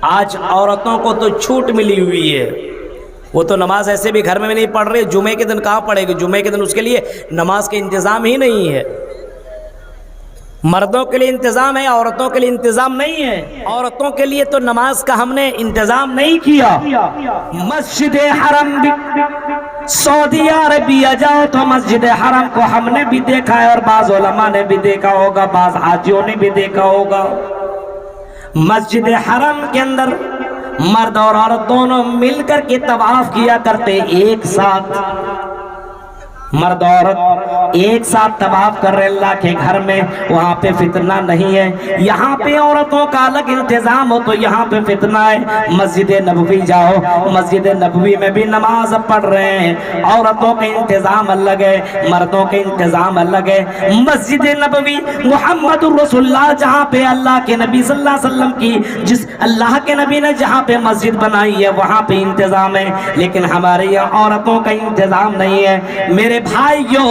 آج عورتوں کو تو چھوٹ ملی ہوئی ہے، وہ تو نماز ایسے بھی گھر میں نہیں پڑھ رہے، جمعے کے دن کہاں پڑھے گی؟ جمعے کے دن اس کے لیے نماز کے انتظام ہی نہیں ہے۔ مردوں کے لیے انتظام ہے، عورتوں کے لیے انتظام نہیں ہے۔ عورتوں کے لیے تو نماز کا ہم نے انتظام نہیں کیا۔ مسجد حرم بھی سعودی عربیہ جاؤ تو مسجد حرم کو ہم نے بھی دیکھا ہے، اور بعض علماء نے بھی دیکھا ہوگا، بعض حاجیوں نے بھی دیکھا ہوگا۔ مسجد حرم کے اندر مرد اور عورت دونوں مل کر کے طواف کیا کرتے، ایک ساتھ مرد اور عورت ایک ساتھ طواف کر رہے اللہ کے گھر میں۔ وہاں پہ فتنہ نہیں ہے، یہاں پہ عورتوں کا الگ انتظام ہو تو یہاں پہ فتنہ ہے۔ مسجد نبوی جاؤ، مسجد نبوی میں بھی نماز پڑھ رہے ہیں، عورتوں کا انتظام الگ ہے، مردوں کا انتظام الگ ہے۔ مسجد نبوی محمد رسول اللہ جہاں پہ اللہ کے نبی صلی اللہ علیہ وسلم کی، جس اللہ کے نبی نے جہاں پہ مسجد بنائی ہے وہاں پہ انتظام ہے، لیکن ہمارے یہاں عورتوں کا انتظام نہیں ہے۔ میرے بھائیوں،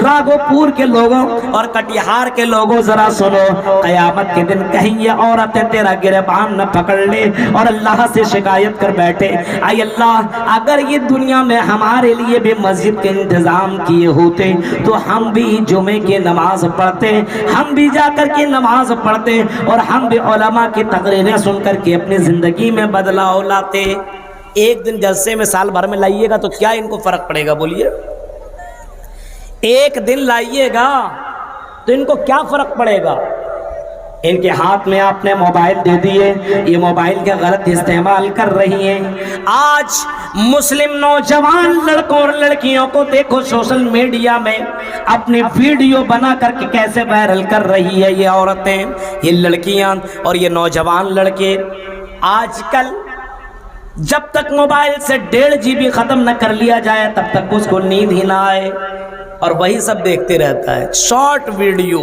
راگو پور کے لوگوں اور کٹیہار کے لوگوں ذرا سنو، قیامت کے دن کہیں یہ عورتیں تیرا گریبان نہ پکڑ لے اور اللہ سے شکایت کر بیٹھے، اے اللہ اگر یہ دنیا میں ہمارے لیے بھی مسجد کے انتظام کیے ہوتے تو ہم بھی جمعے کی نماز پڑھتے، ہم بھی جا کر کے نماز پڑھتے، اور ہم بھی علماء کی تقریریں سن کر کے اپنی زندگی میں بدلاؤ لاتے۔ ایک دن جلسے میں سال بھر میں لائیے گا تو کیا ان کو فرق پڑے گا؟ بولیے، ایک دن لائیے گا تو ان کو کیا فرق پڑے گا؟ ان کے ہاتھ میں آپ نے موبائل دے دیے، یہ موبائل کا غلط استعمال کر رہی ہیں۔ آج مسلم نوجوان لڑکوں اور لڑکیوں کو دیکھو سوشل میڈیا میں اپنی ویڈیو بنا کر کے کیسے وائرل کر رہی ہے یہ عورتیں، یہ لڑکیاں اور یہ نوجوان لڑکے۔ آج کل جب تک موبائل سے 1.5 GB ختم نہ کر لیا جائے تب تک اس کو نیند ہی نہ آئے، اور وہی سب دیکھتے رہتا ہے۔ شارٹ ویڈیو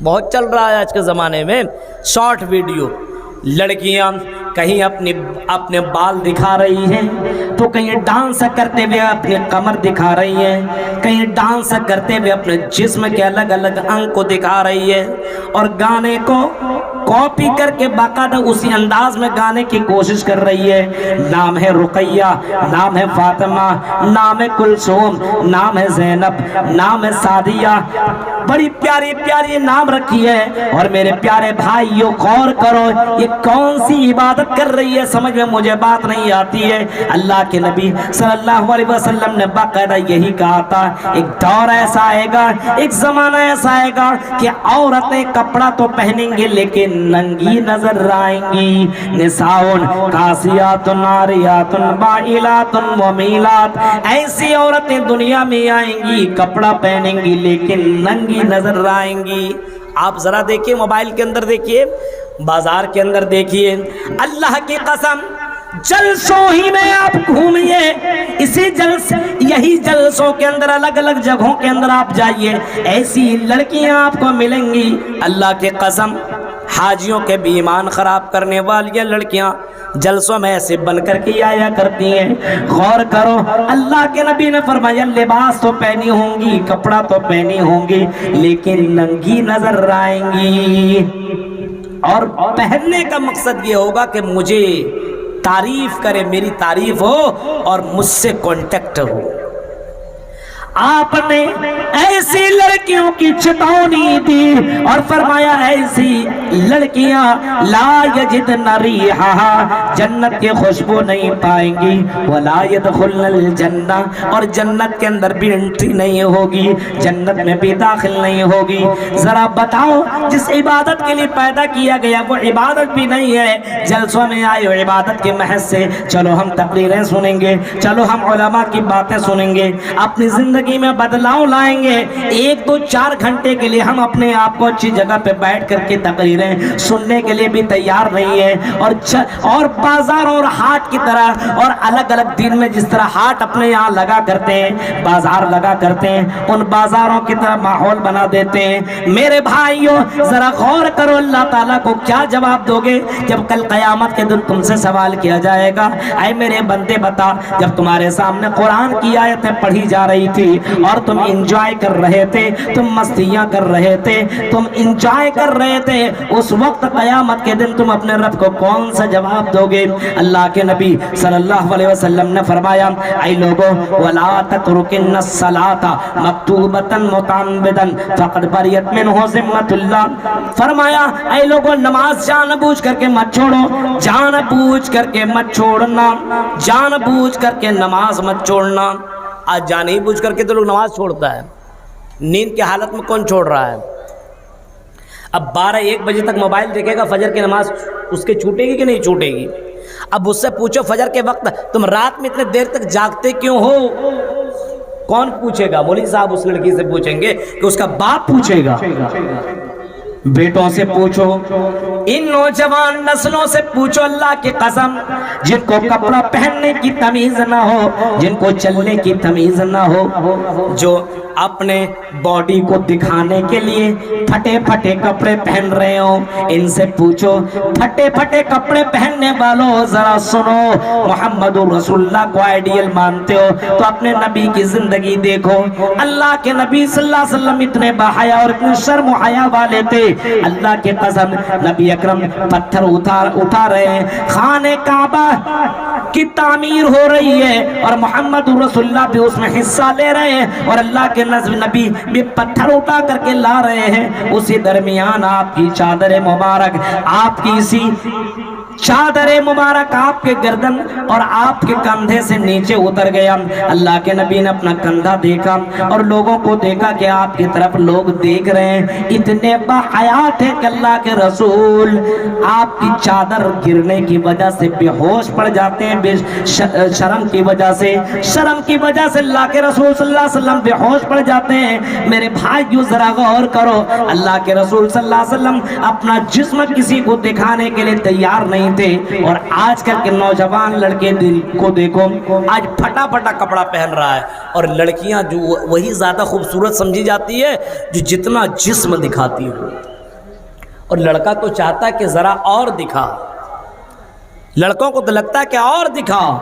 بہت چل رہا ہے آج کے زمانے میں، شارٹ ویڈیو۔ لڑکیاں کہیں اپنے بال دکھا رہی ہیں تو کہیں ڈانس کرتے ہوئے اپنی کمر دکھا رہی ہیں، کہیں ڈانس کرتے ہوئے اپنے جسم کے الگ الگ انگ کو دکھا رہی ہے، اور گانے کو کاپی کر کے باقاعدہ اسی انداز میں گانے کی کوشش کر رہی ہے۔ نام ہے رقیہ، نام ہے فاطمہ، نام ہے کلثوم، نام ہے زینب، نام ہے سعدیہ، بڑی پیاری پیاری نام رکھی ہے۔ اور میرے پیارے بھائیوں غور کرو، یہ کون سی عبادت کر رہی ہے؟ سمجھ میں مجھے بات نہیں آتی ہے۔ اللہ کے نبی صلی اللہ علیہ وسلم نے باقاعدہ یہی کہا تھا، ایک دور ایسا آئے گا، ایک زمانہ ایسا آئے گا کہ عورتیں کپڑا تو پہنیں گے لیکن ننگی نظر آئیں گی۔ نساؤن کاسیات عاریات مائلات ممیلات، ایسی عورتیں دنیا میں آئیں گی، کپڑا پہنیں گی لیکن ننگی نظر آئیں گی۔ آپ ذرا دیکھیے، موبائل کے اندر دیکھیے، بازار کے اندر دیکھیے، اللہ کی قسم جلسوں ہی میں آپ گھومیے، یہی جلسوں کے اندر الگ الگ جگہوں کے اندر آپ جائیے، ایسی لڑکیاں آپ کو ملیں گی۔ اللہ کی قسم حاجیوں کے بھی ایمان خراب کرنے والی لڑکیاں جلسوں میں ایسے بن کر کے آیا کرتی ہیں۔ غور کرو، اللہ کے نبی نے فرمایا لباس تو پہنی ہوں گی، کپڑا تو پہنی ہوں گی لیکن ننگی نظر آئیں گی، اور پہننے کا مقصد یہ ہوگا کہ مجھے تعریف کرے، میری تعریف ہو اور مجھ سے کانٹیکٹ ہو۔ آپ نے ایسی لڑکیوں کی چتونی دی اور فرمایا ایسی لڑکیاں لا یجدن ریحہا، جنت کی خوشبو نہیں پائیں گی، ولا یدخلن الجنہ، اور جنت کے اندر بھی انٹری نہیں ہوگی، جنت میں بھی داخل نہیں ہوگی۔ ذرا بتاؤ، جس عبادت کے لیے پیدا کیا گیا وہ عبادت بھی نہیں ہے۔ جلسوں میں آئے ہو عبادت کے محض سے، چلو ہم تقریریں سنیں گے، چلو ہم علماء کی باتیں سنیں گے، اپنی زندگی میں بدلاؤ لائیں گے۔ 1-2-4 گھنٹے کے لیے ہم اپنے آپ کو اچھی جگہ پہ بیٹھ کر کے تقریریں سننے کے لیے بھی تیار نہیں ہے، اور بازار اور ہاٹ کی طرح، اور الگ الگ دن میں جس طرح ہاٹ اپنے یہاں لگا کرتے ہیں، بازار لگا کرتے ہیں، ان بازاروں کی طرح ماحول بنا دیتے ہیں۔ میرے بھائیوں ذرا غور کرو، اللہ تعالیٰ کو کیا جواب دو گے جب کل قیامت کے دن تم سے سوال کیا جائے گا، اے میرے بندے بتا، جب تمہارے سامنے قرآن کی آیتیں پڑھی جا رہی تھی تھی اور تم انجوائے کر رہے تھے، تم مستیاں کر رہے تھے، تم انجوائے کر رہے تھے، اس وقت قیامت کے دن تم اپنے رب کو کون سا جواب دو گے؟ اللہ کے نبی صلی اللہ علیہ وسلم نے فرمایا اے لوگو ولا تترکن الصلاۃ مکتوبۃ متعمدا فقد بریت منہ ذمۃ اللہ، فرمایا اے لوگو نماز جان بوجھ کر کے مت چھوڑو، جان بوجھ کر کے مت چھوڑنا، جان بوجھ کر کے نماز مت چھوڑنا۔ آج جان ہی بوجھ کر کے تو لوگ نماز چھوڑتا ہے، نیند کی حالت میں کون چھوڑ رہا ہے؟ اب 12-1 بجے تک موبائل دیکھے گا، فجر کی نماز اس کے چھوٹے گی کہ نہیں چھوٹے گی؟ اب اس سے پوچھو فجر کے وقت تم رات میں اتنے دیر تک جاگتے کیوں ہو؟ کون پوچھے گا؟ مولوی صاحب اس لڑکی سے پوچھیں گے کہ اس کا باپ پوچھے گا، بیٹوں سے پوچھو، ان نوجوان نسلوں سے پوچھو، اللہ کی قسم جن کو کپڑا پہننے کی تمیز نہ ہو، جن کو چلنے کی تمیز نہ ہو، جو اپنے باڈی کو دکھانے کے لیے پھٹے پھٹے کپڑے پہن رہے ہو، ان سے پوچھو پھٹے پھٹے کپڑے پہننے والوں ذرا سنو، محمد رسول اللہ کو آئیڈیل مانتے ہو تو اپنے نبی کی زندگی دیکھو۔ اللہ کے نبی صلی اللہ علیہ وسلم اتنے باحیا اور اتنے شرم و حیا والے تھے، اللہ کے قسم نبی اکرم پتھر اٹھا رہے ہیں، خانہ کعبہ کی تعمیر ہو رہی ہے اور محمد رسول اللہ بھی اس میں حصہ لے رہے ہیں، اور اللہ کے نبی بھی پتھر اٹھا کر کے لا رہے ہیں۔ اسی درمیان آپ کی چادر مبارک، آپ کی اسی چادر مبارک آپ کے گردن اور آپ کے کندھے سے نیچے اتر گیا۔ اللہ کے نبی نے اپنا کندھا دیکھا اور لوگوں کو دیکھا کہ آپ کی طرف لوگ دیکھ رہے ہیں، اتنے باحیات ہیں کہ اللہ کے رسول آپ کی چادر گرنے کی وجہ سے بے ہوش پڑ جاتے ہیں، شرم کی وجہ سے، شرم کی وجہ سے اللہ کے رسول صلی اللہ علیہ وسلم بے ہوش پڑ جاتے ہیں۔ میرے بھائیو ذرا غور کرو، اللہ کے رسول صلی اللہ علیہ وسلم اپنا جسم کسی کو دکھانے کے لیے تیار نہیں تھے، اور آج کل کے نوجوان لڑکے دل کو دیکھو، آج پھٹا پھٹا کپڑا پہن رہا ہے، اور لڑکیاں جو وہی زیادہ خوبصورت سمجھی جاتی ہے جو جتنا جسم دکھاتی ہو، اور لڑکا تو چاہتا ہے کہ ذرا اور دکھا، لڑکوں کو تو لگتا ہے کہ اور دکھاؤ۔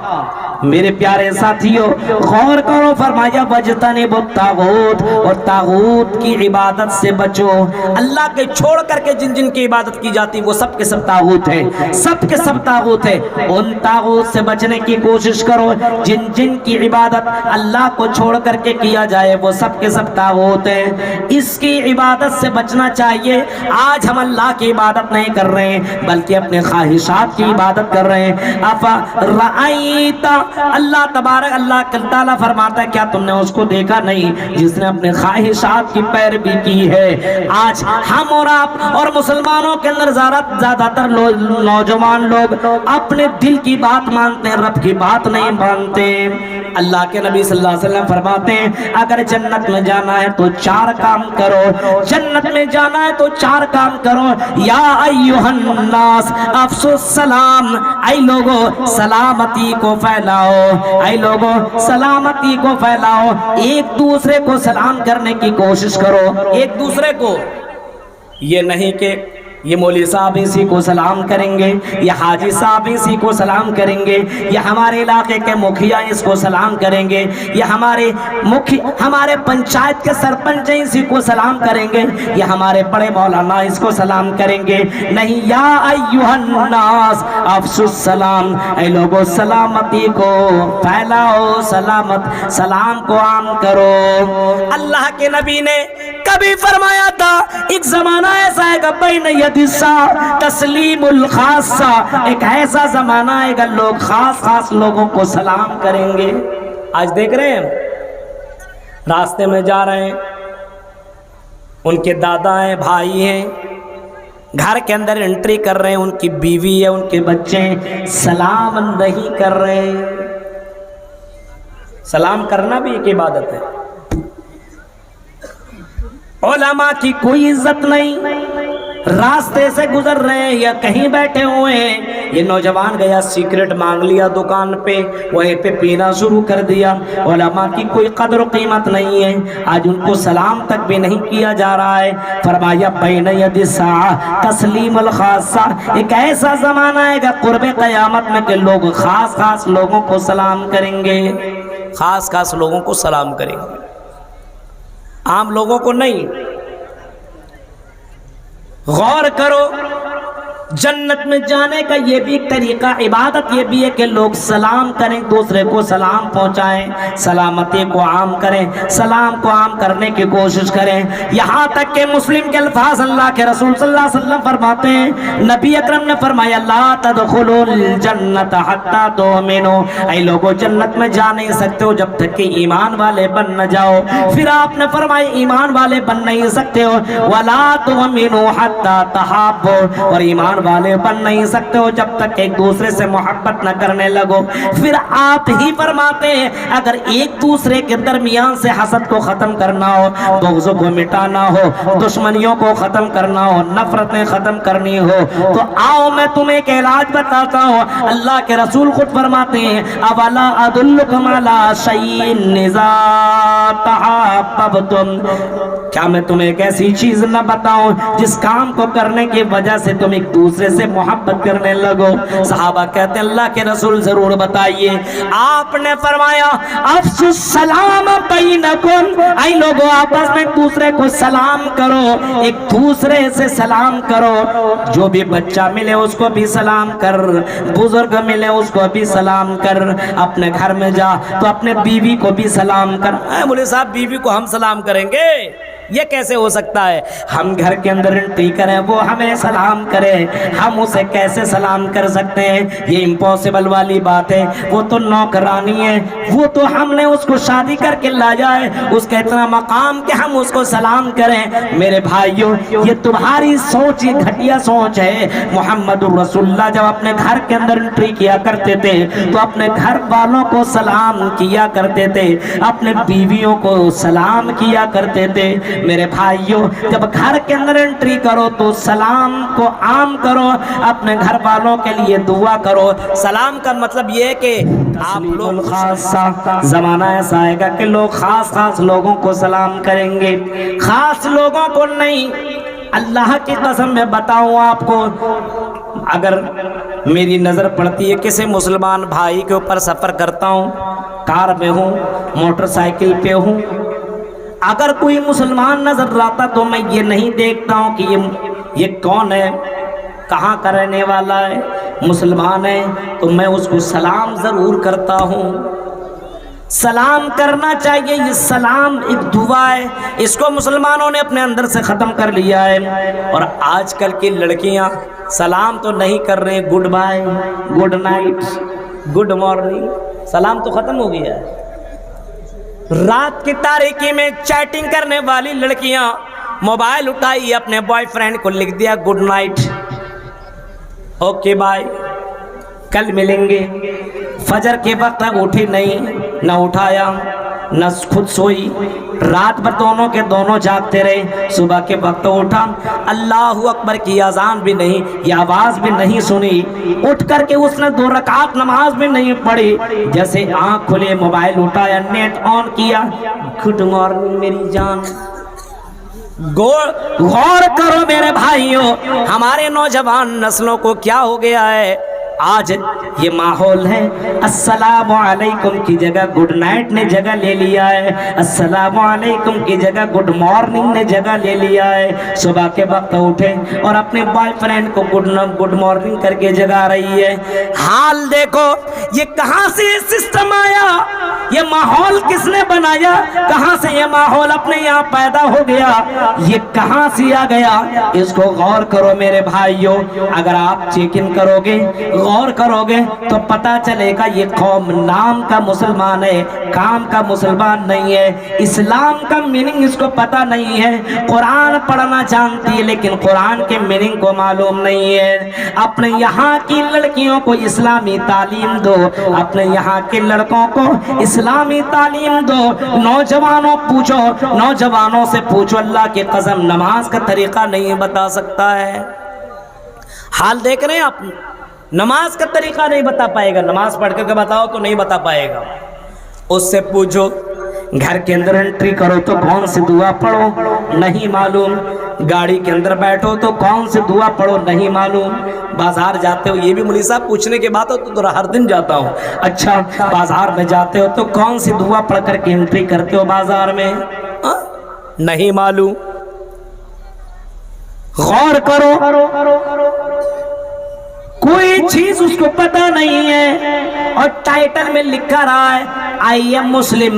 میرے پیارے ساتھیوں غور کرو، فرمایا وجتنبوا الطاغوت، اور طاغوت کی عبادت سے بچو۔ اللہ کے چھوڑ کر کے جن جن کی عبادت کی جاتی وہ سب کے سب طاغوت ہیں، سب کے سب طاغوت ہیں، ان طاغوت سے بچنے کی کوشش کرو۔ جن جن کی عبادت اللہ کو چھوڑ کر کے کیا جائے وہ سب کے سب طاغوت ہیں، اس کی عبادت سے بچنا چاہیے۔ آج ہم اللہ کی عبادت نہیں کر رہے ہیں بلکہ اپنے خواہشات کی عبادت کر رہے ہیں۔ افرأیت، اللہ تبارک اللہ تعالیٰ فرماتا ہے کیا تم نے اس کو دیکھا نہیں جس نے اپنے خواہشات کی پیروی کی ہے؟ آج ہم اور آپ اور مسلمانوں کے اندر زیادہ تر نوجوان لوگ اپنے دل کی بات مانتے ہیں، رب کی بات نہیں مانتے۔ اللہ کے نبی صلی اللہ علیہ وسلم فرماتے ہیں اگر جنت میں جانا ہے تو 4 کام کرو، جنت میں جانا ہے تو 4 کام کرو۔ یا ایھا الناس افشوا السلام، اے لوگو سلامتی کو پھیلاؤ، اے لوگو سلامتی کو پھیلاؤ، ایک دوسرے کو سلام کرنے کی کوشش کرو، ایک دوسرے کو، یہ نہیں کہ یہ مولوی صاحب اسی کو سلام کریں گے، یہ حاجی صاحب اسی کو سلام کریں گے، یہ ہمارے علاقے کے مکھیا اس کو سلام کریں گے، یہ ہمارے پنچایت کے سرپنچ اسی کو سلام کریں گے، یہ ہمارے بڑے مولانا اس کو سلام کریں گے۔ نہیں، یا ایھا الناس افشوا السلام، اے لوگو سلامتی کو پھیلاؤ، سلام کو عام کرو۔ اللہ کے نبی نے کبھی فرمایا تھا ایک زمانہ ایسا ہے کہ بین تسلیم الخاصہ، ایک ایسا زمانہ ہے کہ لوگ خاص لوگوں کو سلام کریں گے۔ آج دیکھ رہے ہیں راستے میں جا رہے ہیں، ان کے دادا ہیں، بھائی ہیں، گھر کے اندر انٹری کر رہے ہیں، ان کی بیوی ہے، ان کے بچے ہیں، سلام نہیں کر رہے ہیں۔ سلام کرنا بھی ایک عبادت ہے۔ علماء کی کوئی عزت نہیں، راستے سے گزر رہے ہیں یا کہیں بیٹھے ہوئے ہیں، یہ نوجوان گیا سگریٹ مانگ لیا دکان پہ، وہیں پہ پینا شروع کر دیا۔ علماء کی کوئی قدر و قیمت نہیں ہے، آج ان کو سلام تک بھی نہیں کیا جا رہا ہے۔ فرمایا بین ید الساعہ تسلیم الخاصہ، ایک ایسا زمانہ ہے کہ قرب قیامت میں کہ لوگ خاص لوگوں کو سلام کریں گے، خاص لوگوں کو سلام کریں گے۔ عام لوگوں کو نہیں. غور کرو, جنت میں جانے کا یہ بھی طریقہ عبادت یہ بھی ہے کہ لوگ سلام کریں, دوسرے کو سلام پہنچائیں, سلامتی کو عام کریں, سلام کو عام کرنے کی کوشش کریں. یہاں تک کہ مسلم کے الفاظ اللہ کے رسول صلی اللہ علیہ وسلم فرماتے ہیں, نبی اکرم نے فرمایا لا تدخلوا الجنت حتی تؤمنوا, اے لوگوں جنت میں جا نہیں سکتے ہو جب تک کہ ایمان والے بن نہ جاؤ. پھر آپ نے فرمایا ایمان والے بن نہیں سکتے ہو ولا تؤمنوا حتی تحابوا, اور ایمان والے بن نہیں سکتے ہو جب تک ایک دوسرے سے محبت نہ کرنے لگو. پھر آپ ہی فرماتے ہیں اگر ایک دوسرے کے درمیان سے حسد کو ختم کرنا ہو, بغض کو مٹانا ہو, دشمنیوں کو ختم کرنا ہو, نفرتیں ختم کرنی ہو, تو آؤ میں تمہیں ایک علاج بتاتا ہوں. اللہ کے رسول خود فرماتے ہیں اولا ادلکم علی شیء اذا تحاببتم, کیا میں تمہیں ایک ایسی چیز نہ بتاؤں جس کام کو کرنے کی وجہ سے تم ایک دوسرے سے محبت کرنے لگو. صحابہ کہتے ہیں اللہ کے رسول ضرور بتائیے. آپ نے فرمایا افشوا السلام بینکم, اے لوگوں آپس میں ایک دوسرے کو سلام کرو, ایک دوسرے سے سلام کرو. جو بھی بچہ ملے اس کو بھی سلام کر, بزرگ ملے اس کو بھی سلام کر, اپنے گھر میں جا تو اپنے بیوی کو بھی سلام کر. بولے صاحب بیوی کو ہم سلام کریں گے, یہ کیسے ہو سکتا ہے؟ ہم گھر کے اندر انٹری کریں وہ ہمیں سلام کرے, ہم اسے کیسے سلام کر سکتے ہیں؟ یہ امپوسیبل والی بات ہے. وہ تو نوکرانی ہے, وہ تو ہم نے اس کو شادی کر کے لایا ہے, اس کا اتنا مقام کہ ہم اس کو سلام کریں. میرے بھائیوں یہ تمہاری سوچ, یہ گھٹیا سوچ ہے. محمد رسول اللہ جب اپنے گھر کے اندر انٹری کیا کرتے تھے تو اپنے گھر والوں کو سلام کیا کرتے تھے, اپنے بیویوں کو سلام کیا کرتے تھے. میرے بھائیوں جب گھر کے اندر انٹری کرو تو سلام کو عام کرو, اپنے گھر والوں کے لیے دعا کرو. سلام کا مطلب یہ ہے کہ آپ لوگ خاصا زمانہ ایسا آئے گا کہ لوگ خاص خاص لوگوں کو سلام کریں گے, خاص لوگوں کو نہیں. اللہ کی قسم میں بتاؤں آپ کو, اگر میری نظر پڑتی ہے کسی مسلمان بھائی کے اوپر, سفر کرتا ہوں, کار میں ہوں, موٹر سائیکل پہ ہوں, اگر کوئی مسلمان نظر آتا تو میں یہ نہیں دیکھتا ہوں کہ یہ کون ہے, کہاں کا رہنے والا ہے, مسلمان ہے, تو میں اس کو سلام ضرور کرتا ہوں. سلام کرنا چاہیے, یہ سلام ایک دعا ہے, اس کو مسلمانوں نے اپنے اندر سے ختم کر لیا ہے. اور آج کل کی لڑکیاں سلام تو نہیں کر رہے, good bye, good night, good morning, سلام تو ختم ہو گیا ہے. رات کی تاریکی میں چیٹنگ کرنے والی لڑکیاں موبائل اٹھائی, اپنے بوائے فرینڈ کو لکھ دیا گڈ نائٹ, اوکے بائے, کل ملیں گے. فجر کے وقت اٹھی نہیں, نہ اٹھایا نہ خود سوئی, رات بھر دونوں کے دونوں جاگتے رہے. صبح کے وقت اٹھا, اللہ اکبر کی اذان بھی نہیں, یہ آواز بھی نہیں سنی, اٹھ کر کے اس نے 2 رکعت نماز بھی نہیں پڑھی. جیسے آنکھ کھلے موبائل اٹھایا, نیٹ آن کیا, گڈ مارننگ میری جان. غور کرو میرے بھائیوں, ہمارے نوجوان نسلوں کو کیا ہو گیا ہے. آج یہ ماحول ہے, السلام علیکم کی جگہ گڈ نائٹ نے جگہ لے لیا ہے, السلام علیکم کی جگہ گڈ مارننگ نے جگہ لے لیا ہے. صبح کے وقت اٹھے اور اپنے بوائے فرینڈ کو گڈ مارننگ کر کے جگا رہی ہے. حال دیکھو یہ کہاں سے سسٹم آیا, یہ ماحول کس نے بنایا, کہاں سے یہ ماحول اپنے یہاں پیدا ہو گیا, یہ کہاں سے آ گیا. اس کو غور کرو میرے بھائیوں, اگر آپ چیک ان کرو گے, غور کرو گے تو پتہ چلے گا یہ قوم نام کا مسلمان ہے, کام کا مسلمان نہیں ہے. اسلام کا میننگ اس کو پتہ نہیں ہے, قرآن پڑھنا جانتی ہے لیکن قرآن کے میننگ کو معلوم نہیں ہے. اپنے یہاں کی لڑکیوں کو اسلامی تعلیم دو, اپنے یہاں کے لڑکوں کو اسلامی تعلیم دو. نوجوانوں پوچھو, نوجوانوں سے پوچھو, اللہ کی قسم نماز کا طریقہ نہیں بتا سکتا ہے. حال دیکھ رہے ہیں آپ, نماز کا طریقہ نہیں بتا پائے گا, نماز پڑھ کر کے بتاؤ تو نہیں بتا پائے گا. اس سے پوچھو گھر کے اندر انٹری کرو تو کون سی دعا پڑھو, نہیں معلوم. گاڑی کے اندر بیٹھو تو کون سی دعا پڑھو, نہیں معلوم. بازار جاتے ہو, یہ بھی مولوی صاحب پوچھنے کے بعد تو ہر دن جاتا ہوں. اچھا بازار میں جاتے ہو تو کون سی دعا پڑھ کر کے انٹری کرتے ہو بازار میں, نہیں معلوم. غور کرو, کوئی چیز اس کو پتا نہیں ہے اور ٹائٹل میں لکھا رہا ہے آئی ایم مسلم.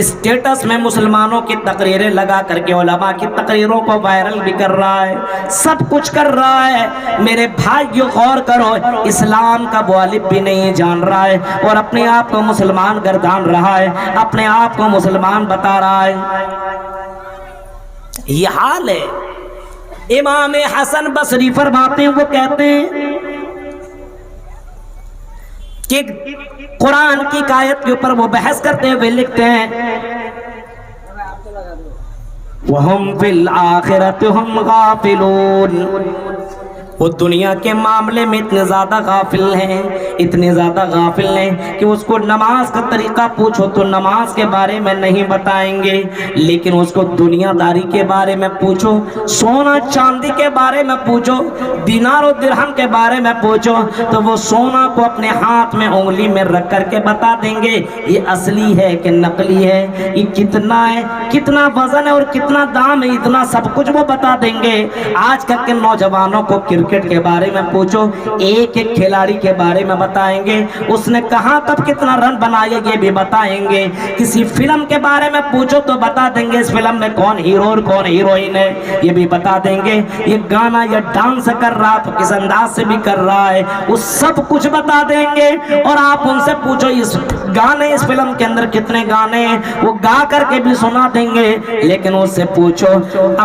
اسٹیٹس میں مسلمانوں کی تقریریں لگا کر کے علماء کی تقریروں کو وائرل بھی کر رہا ہے, سب کچھ کر رہا ہے. میرے بھائیو غور کرو, اسلام کا وہ الف بھی نہیں جان رہا ہے اور اپنے آپ کو مسلمان گردان رہا ہے, اپنے آپ کو مسلمان بتا رہا ہے. یہ حال ہے. امام حسن بصری فرماتے ہیں, وہ کہتے ہیں کہ قرآن کی آیت کے اوپر وہ بحث کرتے ہوئے لکھتے ہیں وَهُمْ فِي الْآخِرَةِ هُمْ غَافِلُونَ. وہ دنیا کے معاملے میں اتنے زیادہ غافل ہیں, اتنے زیادہ غافل ہیں کہ اس کو نماز کا طریقہ پوچھو تو نماز کے بارے میں نہیں بتائیں گے, لیکن اس کو دنیا داری کے بارے میں پوچھو, سونا چاندی کے بارے میں پوچھو, دینار و درہم کے بارے میں پوچھو تو وہ سونا کو اپنے ہاتھ میں انگلی میں رکھ کر کے بتا دیں گے یہ اصلی ہے کہ نقلی ہے, یہ کتنا ہے, کتنا وزن ہے اور کتنا دام ہے, اتنا سب کچھ وہ بتا دیں گے. آج کل کے نوجوانوں کو کرکٹ کے بارے میں پوچھو, ایک ایک کھلاڑی کے بارے میں بتائیں گے, اس نے کہاں کب کتنا رن بنایا یہ بھی بتائیں گے. کسی فلم کے بارے میں پوچھو تو بتا دیں گے اس فلم میں کون ہیرو اور کون ہیروئن ہے, یہ بھی بتا دیں گے. یہ گانا یا ڈانس کر رہا تو کس انداز سے بھی کر رہا ہے, وہ سب کچھ بتا دیں گے. اور آپ ان سے پوچھو اس گانے, اس فلم کے اندر کتنے گانے ہیں, وہ گا کر کے بھی سنا دیں گے. لیکن اس سے پوچھو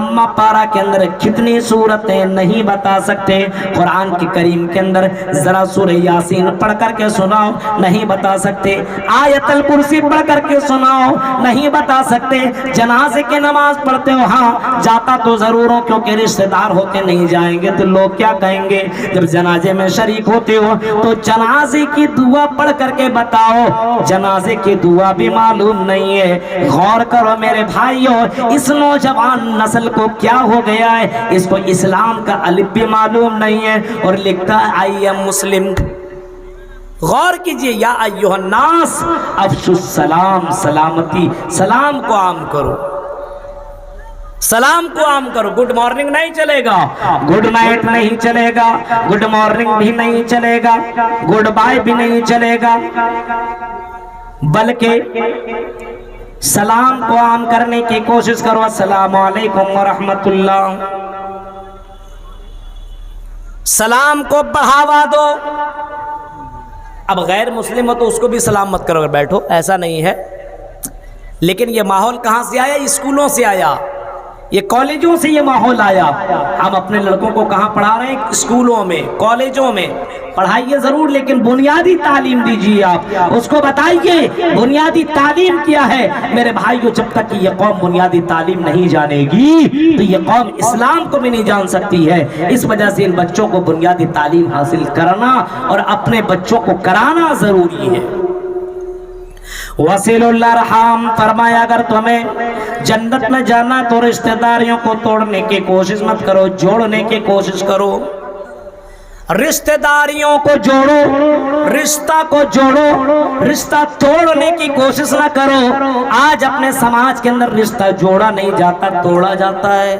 اما پارا کے اندر کتنی سورتیں, نہیں بتا سکتے. قرآن کی کریم کے اندر ذرا سورہ یاسین پڑھ کر کے سناؤ, نہیں بتا سکتے. آیت الکرسی پڑھ کر کے سناؤ, نہیں بتا سکتے. جنازے کی نماز پڑھتے ہو, ہاں جاتا تو ضرور ہو کیونکہ رشتہ دار ہوتے نہیں جائیں گے تو لوگ کیا کہیں گے. جب جنازے میں شریک ہوتے ہو تو جنازے کی دعا پڑھ کر کے بتاؤ, جنازے کی دعا بھی معلوم نہیں ہے. غور کرو میرے بھائیو, اس نوجوان نسل کو کیا ہو گیا ہے, اس کو اسلام کا الف بھی معلوم نہیں ہے اور لکھتا ہے آئی ایم مسلم. غور کیجئے, یا ایھا الناس افشوا السلام, سلامتی, سلام کو عام کرو, سلام کو عام کرو. گڈ مارننگ نہیں چلے گا, گڈ نائٹ نہیں چلے گا, گڈ مارننگ بھی نہیں چلے گا, گڈ بائے بھی نہیں چلے گا, بلکہ سلام کو عام کرنے کی کوشش کرو. السلام علیکم ورحمۃ اللہ, سلام کو بڑھاوا دو. اب غیر مسلم ہو تو اس کو بھی سلام مت کرو, بیٹھو, ایسا نہیں ہے. لیکن یہ ماحول کہاں سے آیا؟ اسکولوں سے آیا, یہ کالجوں سے یہ ماحول آیا. ہم اپنے لڑکوں کو کہاں پڑھا رہے ہیں؟ اسکولوں میں, کالجوں میں. پڑھائیے ضرور لیکن بنیادی تعلیم دیجیے. آپ اس کو بتائیے بنیادی تعلیم کیا ہے. میرے بھائیو, جب تک کہ یہ قوم بنیادی تعلیم نہیں جانے گی تو یہ قوم اسلام کو بھی نہیں جان سکتی ہے. اس وجہ سے ان بچوں کو بنیادی تعلیم حاصل کرنا اور اپنے بچوں کو کرانا ضروری ہے. وصل الارحام, فرمایا اگر تمہیں جنت میں جانا تو رشتہ داریوں کو توڑنے کی کوشش مت کرو, جوڑنے کی کوشش کرو. رشتہ داریوں کو جوڑو, رشتہ کو جوڑو, رشتہ توڑنے کی کوشش نہ کرو. آج اپنے سماج کے اندر رشتہ جوڑا نہیں جاتا, توڑا جاتا ہے.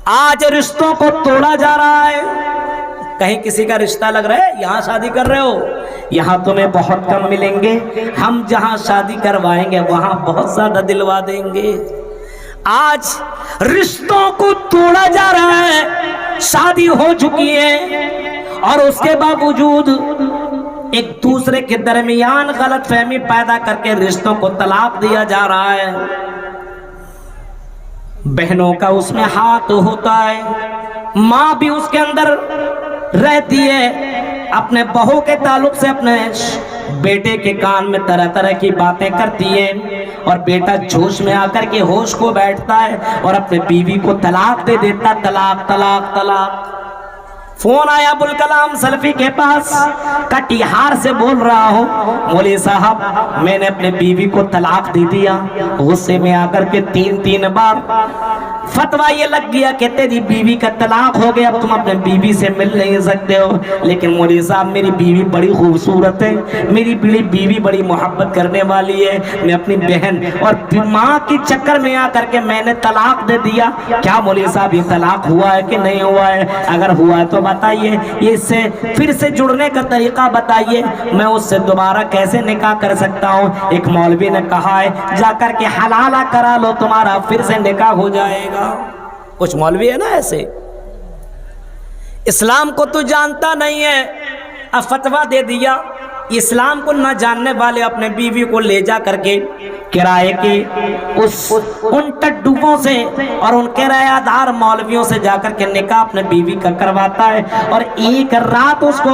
آج رشتوں کو توڑا جا رہا ہے. کہیں کسی کا رشتہ لگ رہا ہے, یہاں شادی کر رہے ہو, یہاں تمہیں بہت کم ملیں گے, ہم جہاں شادی کروائیں گے وہاں بہت زیادہ دلوا دیں گے. آج رشتوں کو توڑا جا رہا ہے. شادی ہو چکی ہے اور اس کے باوجود ایک دوسرے کے درمیان غلط فہمی پیدا کر کے رشتوں کو طلاق دیا جا رہا ہے. بہنوں کا اس میں ہاتھ ہوتا ہے, ماں بھی اس کے اندر رہتی ہے. اپنے بہو کے تعلق سے اپنے بیٹے کے کان میں طرح طرح کی باتیں کرتی ہے اور بیٹا جوش میں آ کر کے ہوش کو بیٹھتا ہے اور اپنے بیوی کو طلاق دے دیتا. طلاق طلاق طلاق. فون آیا ابوالکلام سلفی کے پاس, کٹیہار سے بول رہا ہوں, مولوی صاحب میں نے اپنے بیوی کو طلاق دے دیا. غصے میں آ کر کے 3 بار فتوا یہ لگ گیا کہ تیری بیوی کا طلاق ہو گیا، اب تم اپنے بیوی سے مل نہیں سکتے ہو۔ لیکن مولوی صاحب میری بیوی بڑی خوبصورت ہے، میری بیوی بڑی محبت کرنے والی ہے، میں اپنی بہن اور ماں کی چکر میں آ کر کے میں نے طلاق دے دیا، کیا مولوی صاحب یہ طلاق ہوا ہے کہ نہیں ہوا ہے؟ اگر ہوا ہے تو بتائیے، یہ اس سے پھر سے جڑنے کا طریقہ بتائیے، میں اس سے دوبارہ کیسے نکاح کر سکتا ہوں؟ ایک مولوی نے کہا ہے جا کر کے حلالہ کرا لو، تمہارا پھر سے نکاح ہو جائے گا۔ کچھ مولوی ہے نا ایسے، اسلام کو تو جانتا نہیں ہے، اب فتویٰ دے دیا۔ اسلام کو نہ جاننے والے اپنے بیوی کو لے جا کر کے کرائے کے ان ٹڈووں سے اور ان کرایہ دار مولویوں سے جا کر کے نکاح اپنے بیوی کا کرواتا ہے، اور ایک رات اس کو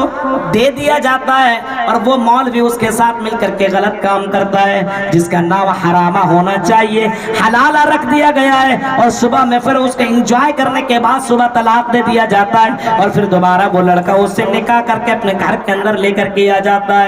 دے دیا جاتا ہے، اور وہ مولوی اس کے ساتھ مل کر کے غلط کام کرتا ہے جس کا نام حرامہ ہونا چاہیے، حلالہ رکھ دیا گیا ہے، اور صبح میں پھر اس کو انجوائے کرنے کے بعد صبح طلاق دے دیا جاتا ہے، اور پھر دوبارہ وہ لڑکا اس سے نکاح کر کے اپنے گھر کے اندر لے کر کے آ جاتا ہے۔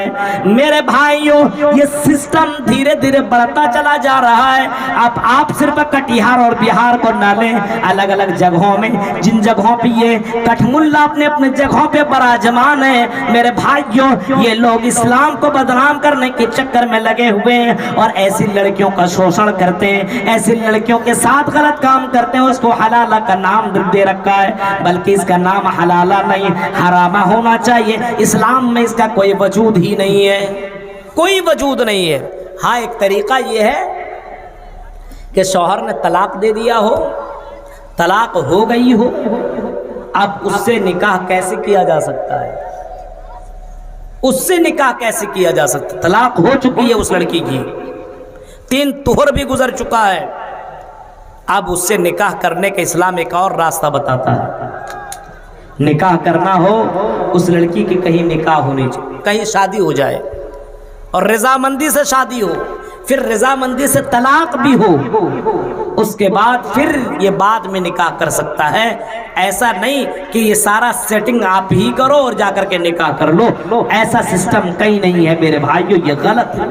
میرے بھائیوں، یہ سسٹم دھیرے دھیرے بڑھتا چلا جا رہا ہے۔ اب آپ صرف کٹیہار اور بہار کو نہ لیں، الگ الگ جگہوں میں جن جگہوں پہ یہ کٹ ملا اپنے اپنے جگہوں پہ براجمان ہے، میرے بھائیوں یہ لوگ اسلام کو بدنام کرنے کے چکر میں لگے ہوئے ہیں، اور ایسی لڑکیوں کا شوشن کرتے ہیں، ایسی لڑکیوں کے ساتھ غلط کام کرتے ہیں۔ اس کو حلالہ کا نام دے رکھا ہے، بلکہ اس کا نام حلالہ نہیں حرامہ ہونا چاہیے۔ اسلام میں اس کا کوئی وجود ہی نہیں ہے، کوئی وجود نہیں ہے۔ ہاں ایک طریقہ یہ ہے کہ شوہر نے طلاق دے دیا ہو، طلاق ہو گئی ہو، اب اس سے نکاح کیسے کیا جا سکتا ہے؟ اس سے نکاح کیسے کیا جا سکتا ہے؟ طلاق ہو چکی ہے اس لڑکی کی، 3 طہر بھی گزر چکا ہے، اب اس سے نکاح کرنے کا اسلام ایک اور راستہ بتاتا ہے۔ نکاح کرنا ہو، اس لڑکی کی کہیں نکاح ہونی چاہیے، کہیں شادی ہو جائے، اور رضامندی سے شادی ہو، پھر رضامندی سے طلاق بھی ہو، اس کے بعد پھر یہ بعد میں نکاح کر سکتا ہے۔ ایسا نہیں کہ یہ سارا سیٹنگ آپ ہی کرو اور جا کر کے نکاح کر لو، ایسا سسٹم کہیں نہیں ہے میرے بھائیوں، یہ غلط ہے۔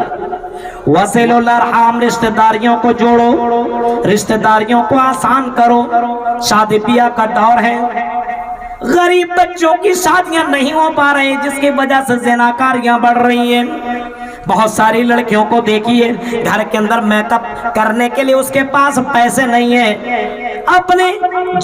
وصلوا الارحام، رشتہ داریوں کو جوڑو، رشتہ داریوں کو آسان کرو۔ شادی بیاہ کا دور ہے، غریب بچوں کی شادیاں نہیں ہو پا رہی، جس کی وجہ سے زناکاریاں بڑھ رہی ہیں۔ بہت ساری لڑکیوں کو دیکھیے گھر کے اندر میک اپ کرنے کے لیے اس کے پاس پیسے نہیں ہیں، اپنے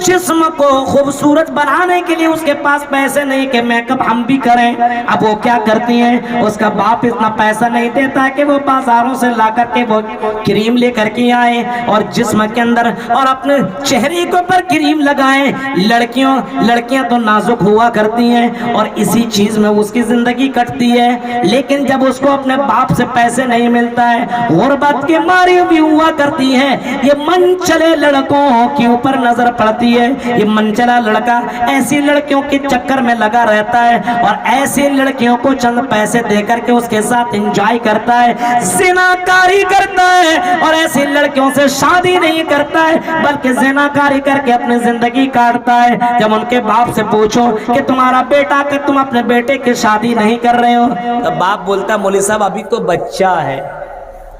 جسم کو خوبصورت بنانے کے لیے اس کے پاس پیسے نہیں کہ میک اپ ہم بھی کریں۔ اب وہ کیا کرتی ہیں، اس کا باپ اتنا پیسہ نہیں دیتا کہ وہ بازاروں سے لا کر کے وہ کریم لے کر کے آئے اور جسم کے اندر اور اپنے چہرے کے اوپر کریم لگائیں۔ لڑکیاں تو نازک ہوا کرتی ہیں اور اسی چیز میں اس کی زندگی کٹتی ہے، لیکن جب اس کو اپنے باپ سے پیسے نہیں ملتا ہے، غربت کے ماری بھی ہوا کرتی ہے۔ یہ من چلے لڑکوں کے اوپر نظر پڑتی ہے، یہ من چلا لڑکا ایسی لڑکیوں کے چکر میں لگا رہتا ہے اور ایسی لڑکیوں کو چند پیسے دے کر کے اس کے ساتھ انجوائے کرتا ہے، زناکاری کرتا ہے، اور ایسی لڑکیوں سے شادی نہیں کرتا ہے بلکہ زناکاری کر کے اپنی زندگی کاٹتا ہے۔ جب ان کے باپ سے پوچھو کہ تمہارا بیٹا کہ تم اپنے بیٹے کی شادی نہیں کر رہے ہو، تو باپ بولتا مولوی صاحب ابھی تو بچہ ہے،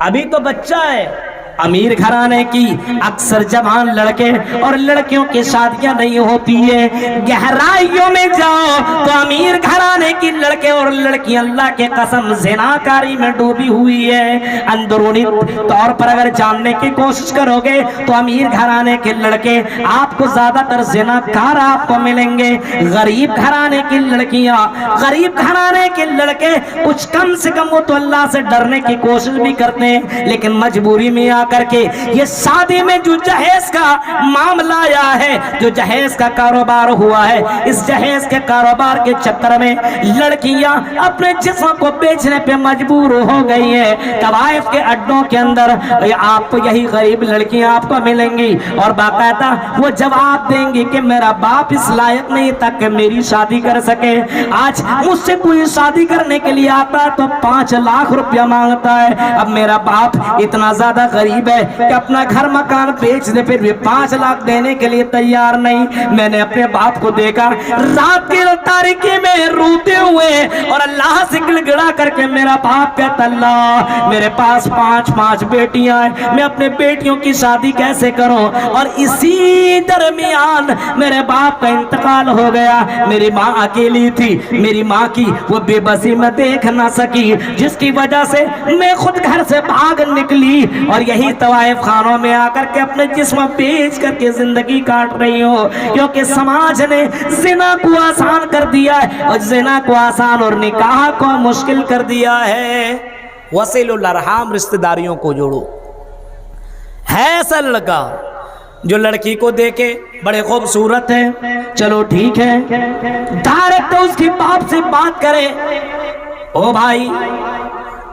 ابھی تو بچہ ہے۔ امیر گھرانے کی اکثر جوان لڑکے اور لڑکیوں کی شادیاں نہیں ہوتی ہے۔ گہرائیوں میں جاؤ تو امیر گھرانے کی لڑکے اور لڑکیاں اللہ کے قسم زناکاری میں ڈوبی ہوئی ہے۔ اندرونی طور پر اگر جاننے کی کوشش کرو گے تو امیر گھرانے کے لڑکے آپ کو زیادہ تر زناکار آپ کو ملیں گے۔ غریب گھرانے کی لڑکیاں، غریب گھرانے کے لڑکے کچھ کم سے کم وہ تو اللہ سے ڈرنے کی کوشش بھی کرتے ہیں، لیکن مجبوری میں آ کر کے یہ شادی میں جو جہیز کا معاملہ آیا ہے، جو جہیز کا کاروبار ہوا ہے، اس جہیز کے کاروبار کے چکر میں لڑکیاں اپنے جسم کو بیچنے پہ مجبور ہو گئی ہیں۔ طوائف کے اڈوں کے اندر آپ کو یہی غریب لڑکیاں آپ کو ملیں گی اور باقاعدہ وہ جواب دیں گی کہ میرا باپ اس لائق نہیں تھا کہ میری شادی کر سکے۔ آج مجھ سے کوئی شادی کرنے کے لیے آتا ہے تو 5 لاکھ روپیہ مانگتا ہے، اب میرا باپ اتنا زیادہ غریب غریب ہے کہ اپنا گھر مکان بیچ دے، پھر بھی 5 لاکھ دینے کے لیے تیار نہیں۔ میں نے اپنے باپ کو دیکھا رات کی تاریکی میں روتے ہوئے اور اللہ سے گڑ گڑا کر کے میرا باپ کہتا اللہ میرے پاس 5 بیٹیاں ہیں، میں اپنے بیٹیوں کی شادی کیسے کروں؟ اور اسی درمیان میرے باپ کا انتقال ہو گیا۔ میری ماں اکیلی تھی، میری ماں کی وہ بے بسی میں دیکھ نہ سکی، جس کی وجہ سے میں خود گھر سے بھاگ نکلی اور یہی طوائف خانوں میں آ کر کے اپنے جسم بیچ کر کے زندگی کاٹ رہی ہوں، کیونکہ سماج نے زنا کو آسان کر دیا ہے، اور زنا کو آسان اور نکاح کو مشکل کر دیا ہے۔ وصل الارحام، رشتہ داریوں کو جوڑو۔ ہے ایسا لڑکا جو لڑکی کو دیکھے بڑے خوبصورت ہے، چلو ٹھیک ہے، ڈائریکٹ اس کی باپ سے بات کرے، او بھائی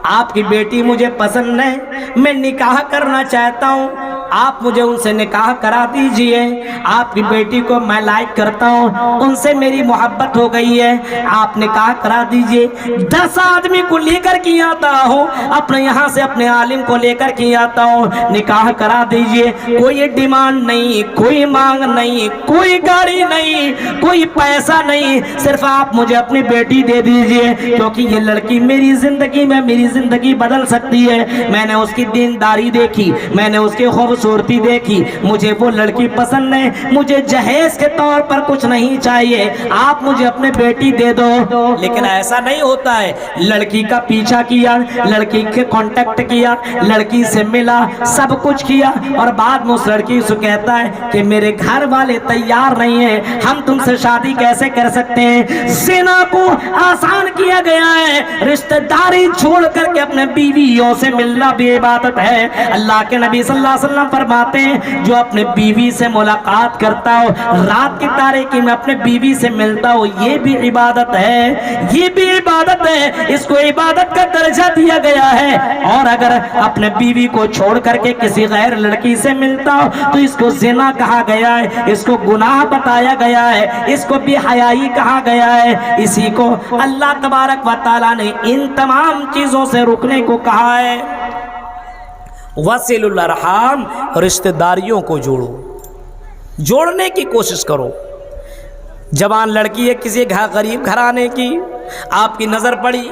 آپ کی بیٹی مجھے پسند ہے، میں نکاح کرنا چاہتا ہوں، آپ مجھے ان سے نکاح کرا دیجئے، آپ کی بیٹی کو میں لائک کرتا ہوں، ان سے میری محبت ہو گئی ہے، آپ نکاح کرا دیجئے۔ 10 آدمی کو لے کر کے آتا ہوں، اپنے یہاں سے اپنے عالم کو لے کر کے آتا ہوں، نکاح کرا دیجئے، کوئی ڈیمانڈ نہیں، کوئی مانگ نہیں، کوئی گاڑی نہیں، کوئی پیسہ نہیں، صرف آپ مجھے اپنی بیٹی دے دیجئے، کیونکہ یہ لڑکی میری زندگی میں میری زندگی بدل سکتی ہے۔ میں نے اس کی دینداری دیکھی، میں نے اس کی خوبصورتی دیکھی، مجھے وہ لڑکی پسند ہے، مجھے جہیز کے طور پر کچھ نہیں چاہیے، آپ مجھے اپنے بیٹی دے دو۔ لیکن ایسا نہیں ہوتا ہے، لڑکی کا پیچھا کیا، لڑکی کے کانٹیکٹ کیا، لڑکی سے ملا، سب کچھ کیا، اور بعد میں اس لڑکی سے کہتا ہے کہ میرے گھر والے تیار نہیں ہیں، ہم تم سے شادی کیسے کر سکتے ہیں؟ زنا کو آسان کیا گیا ہے، رشتہ داری چھوڑ کر کے اپنے بیویوں سے ملنا بھی عبادت ہے۔ اللہ کے نبی صلی اللہ علیہ وسلم فرماتے ہیں جو اپنے بیوی سے ملاقات کرتا ہو، رات کی تاریکی میں اپنے بیوی سے ملتا ہو، یہ بھی عبادت ہے، یہ بھی عبادت ہے، اس کو عبادت کا درجہ دیا گیا ہے۔ اور اگر اپنے بیوی کو چھوڑ کر کے کسی غیر لڑکی سے ملتا ہو تو اس کو زنا کہا گیا ہے، اس کو گناہ بتایا گیا ہے، اس کو بے حیائی کہا گیا ہے۔ اسی کو اللہ تبارک و تعالیٰ نے ان تمام چیزوں سے رکنے کو کہا ہے۔ وصل الارحام، رشتہ داریوں کو جوڑو، جوڑنے کی کوشش کرو۔ جوان لڑکی ہے کسی غریب گھرانے کی، آپ کی نظر پڑی،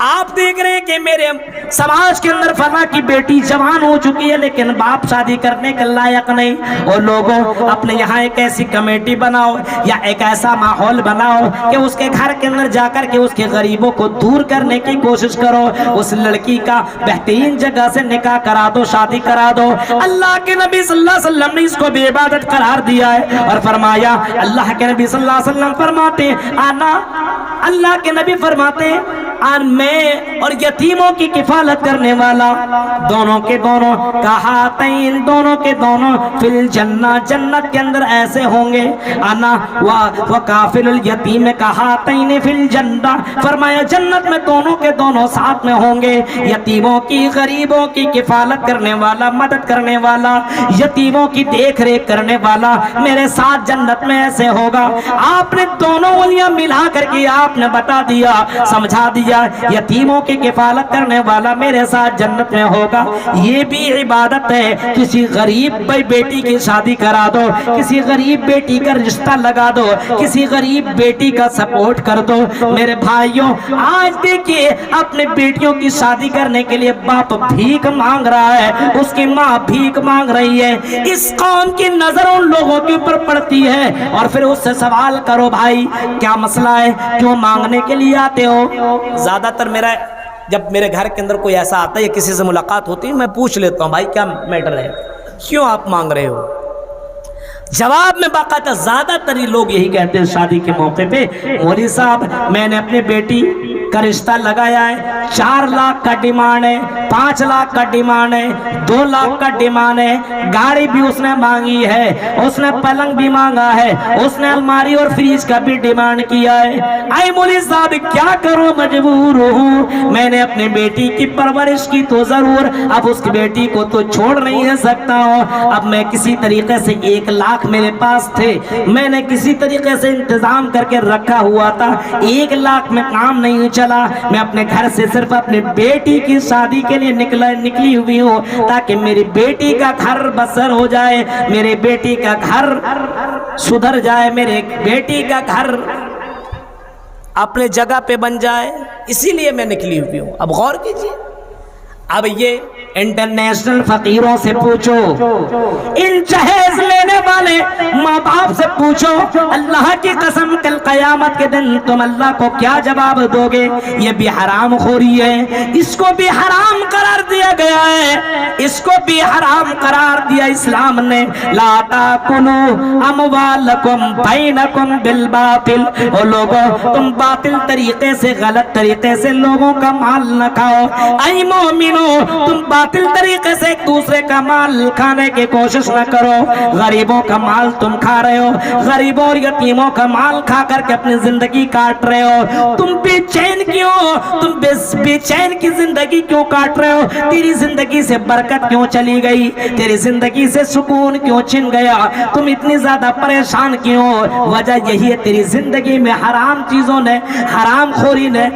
آپ دیکھ رہے ہیں کہ میرے سماج کے اندر فلاں کی بیٹی جوان ہو چکی ہے لیکن باپ شادی کرنے کے لائق نہیں، اور لوگوں اپنے یہاں ایک ایسی کمیٹی بناؤ یا ایک ایسا ماحول بناؤ کہ اس کے گھر کے اندر جا کر کے اس کے غریبوں کو دور کرنے کی کوشش کرو، اس لڑکی کا بہترین جگہ سے نکاح کرا دو، شادی کرا دو۔ اللہ کے نبی صلی اللہ علیہ وسلم نے اس کو بے عبادت قرار دیا ہے اور فرمایا، اللہ کے نبی صلی اللہ علیہ وسلم فرماتے ہیں اللہ کے نبی فرماتے ہیں میں اور یتیموں کی کفالت کرنے والا دونوں کے دونوں کہاتین، دونوں کے دونوں فی الجنہ، جنت کے اندر ایسے ہوں گے، انا وکافل الیتیم کہاتین فی الجنہ، فرمایا جنت میں دونوں کے دونوں ساتھ میں ہوں گے، یتیموں کی غریبوں کی کفالت کرنے والا، مدد کرنے والا، یتیموں کی دیکھ ریکھ کرنے والا میرے ساتھ جنت میں ایسے ہوگا۔ آپ نے دونوں انگلیاں ملا کر کے آپ نے بتا دیا، سمجھا دیا، یتیموں کی کفالت کرنے والا میرے ساتھ جنت میں ہوگا۔ یہ بھی عبادت ہے، کسی غریب بیٹی کی شادی کرا دو، کسی غریب بیٹی کا رشتہ لگا دو، کسی غریب بیٹی کا سپورٹ کر دو۔ میرے بھائیوں آج دیکھیے اپنے بیٹیوں کی شادی کرنے کے لیے باپ بھیک مانگ رہا ہے، اس کی ماں بھیک مانگ رہی ہے، اس قوم کی نظر ان لوگوں کے اوپر پڑتی ہے، اور پھر اس سے سوال کرو بھائی کیا مسئلہ ہے، کیوں مانگنے کے لیے آتے ہو؟ زیادہ تر جب میرے گھر کے اندر کوئی ایسا آتا ہے یا کسی سے ملاقات ہوتی ہے میں پوچھ لیتا ہوں بھائی کیا میٹر ہے، کیوں آپ مانگ رہے ہو؟ جواب میں باقاعدہ زیادہ تر لوگ یہی کہتے ہیں شادی کے موقع پہ، مولوی صاحب میں نے اپنے بیٹی کا رشتہ لگایا ہے، 4 لاکھ کا ڈیمانڈ ہے، 5 لاکھ کا ڈیمانڈ ہے، 2 لاکھ کا ڈیمانڈ ہے، گاڑی بھی اس نے مانگی ہے، اس نے پلنگ بھی مانگا ہے، اس نے الماری اور فریج کا بھی ڈیمانڈ کیا ہے۔ اے مولوی صاحب کیا کروں، مجبور ہوں، میں نے اپنی بیٹی کی پرورش کی تو ضرور، اب اس کی بیٹی کو تو چھوڑ نہیں سکتا ہوں، اب میں کسی طریقے سے 1 لاکھ میرے پاس تھے، میں نے کسی طریقے سے انتظام کر کے رکھا ہوا تھا، 1 لاکھ میں کام نہیں چل چلا, میں اپنے گھر سے صرف اپنے بیٹی کی شادی کے لیے نکلی ہوئی ہوں, تاکہ میری بیٹی کا گھر بسر ہو جائے, میرے بیٹی کا گھر سدھر جائے, میرے بیٹی کا گھر اپنے جگہ پہ بن جائے, اسی لیے میں نکلی ہوئی ہوں. اب غور کیجیے, اب یہ انٹرنیشنل فقیروں سے پوچھو, ان جہیز لینے والے ماں باپ سے پوچھو, اللہ کی قسم کل قیامت کے دن تم اللہ کو کیا جواب دو گے؟ یہ بھی حرام خوری ہے, اس کو بھی حرام قرار دیا گیا ہے, اس کو بھی حرام قرار دیا اسلام نے. لا تاکلوا اموالکم بینکم بالباطل, او لوگوں تم باطل طریقے سے, غلط طریقے سے لوگوں کا مال نہ کھاؤ. اے مومنو, تم باطل طریقے سے ایک دوسرے کا مال کھانے کی کوشش نہ کرو. غریبوں کا مال تم کھا رہے ہو, غریبوں اور یتیموں کا مال کھا کر کے اپنی زندگی کاٹ رہے ہو. تم بے چین کیوں, تم بے چین کی زندگی کیوں کاٹ رہے ہو؟ تیری زندگی سے برکت کیوں چلی گئی؟ تیری زندگی سے سکون کیوں چھن گیا؟ تم اتنی زیادہ پریشان کیوں؟ وجہ یہی ہے, تیری زندگی میں حرام چیزوں نے, حرام خوری نے